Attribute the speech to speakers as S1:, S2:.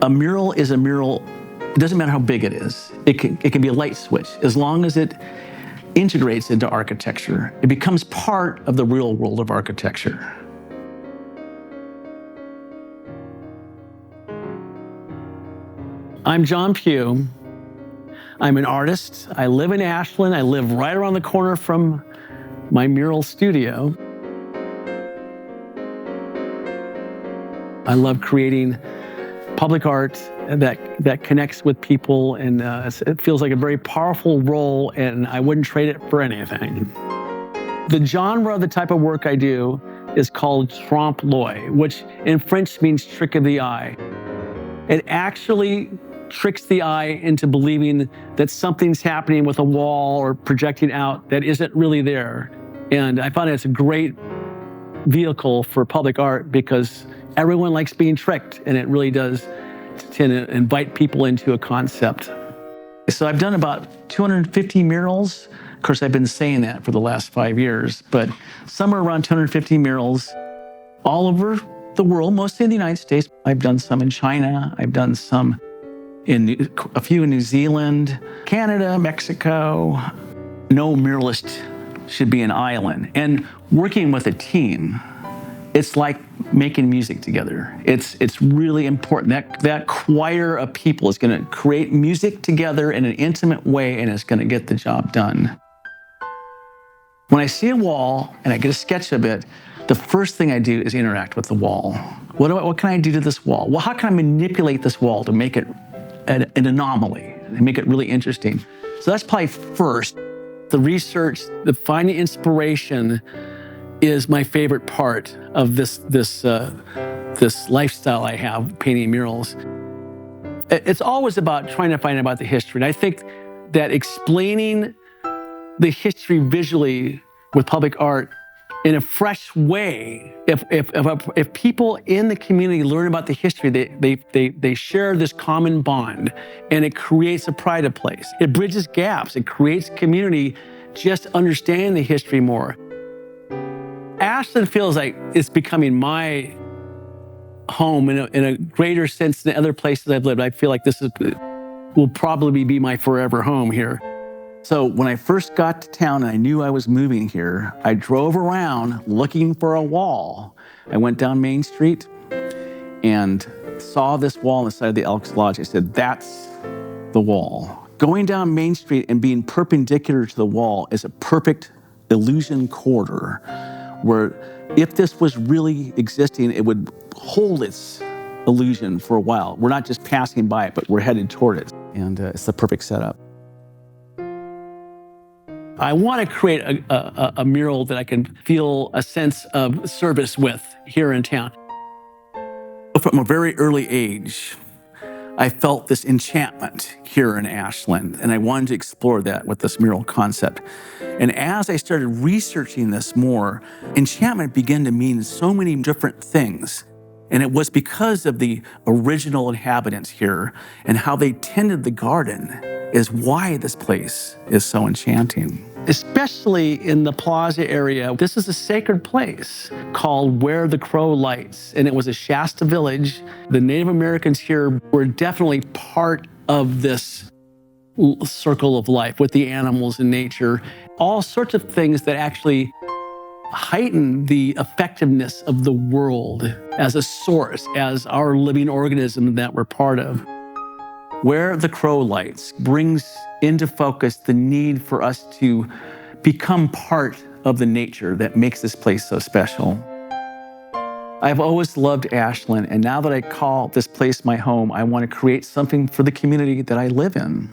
S1: A mural is a mural. It doesn't matter how big it is. It can be a light switch. As long as it integrates into architecture, it becomes part of the real world of architecture. I'm John Pugh. I'm an artist. I live in Ashland. I live right around the corner from my mural studio. I love creating public art that connects with people, and it feels like a very powerful role, and I wouldn't trade it for anything. The genre, the type of work I do, is called trompe l'oeil, which in French means trick of the eye. It actually tricks the eye into believing that something's happening with a wall or projecting out that isn't really there. And I find it's a great vehicle for public art because everyone likes being tricked, and it really does tend to invite people into a concept. So I've done about 250 murals. Of course, I've been saying that for the last 5 years, but somewhere around 250 murals all over the world, mostly in the United States. I've done some in China. I've done some a few in New Zealand, Canada, Mexico. No muralist should be an island. And working with a team, it's like making music together. It's really important. That choir of people is going to create music together in an intimate way, and it's going to get the job done. When I see a wall and I get a sketch of it, the first thing I do is interact with the wall. What can I do to this wall? Well, how can I manipulate this wall to make it an anomaly and make it really interesting? So that's probably first. The research, the finding inspiration is my favorite part of this lifestyle I have, painting murals. It's always about trying to find out about the history. And I think that explaining the history visually with public art in a fresh way, if people in the community learn about the history, they share this common bond, and it creates a pride of place. It bridges gaps. It creates community, just understanding the history more. Ashland feels like it's becoming my home in a greater sense than other places I've lived. I feel like will probably be my forever home here. So when I first got to town and I knew I was moving here, I drove around looking for a wall. I went down Main Street and saw this wall on the side of the Elks Lodge. I said, that's the wall. Going down Main Street and being perpendicular to the wall is a perfect illusion corridor, where if this was really existing, it would hold its illusion for a while. We're not just passing by it, but we're headed toward it. And it's the perfect setup. I want to create a mural that I can feel a sense of service with here in town. From a very early age, I felt this enchantment here in Ashland, and I wanted to explore that with this mural concept. And as I started researching this more, enchantment began to mean so many different things. And it was because of the original inhabitants here and how they tended the garden is why this place is so enchanting. Especially in the plaza area, this is a sacred place called Where the Crow Lights, and it was a Shasta village. The Native Americans here were definitely part of this circle of life with the animals and nature, all sorts of things that actually heighten the effectiveness of the world as a source, as our living organism that we're part of. Where the Crow Lights brings into focus the need for us to become part of the nature that makes this place so special. I've always loved Ashland, and now that I call this place my home, I want to create something for the community that I live in.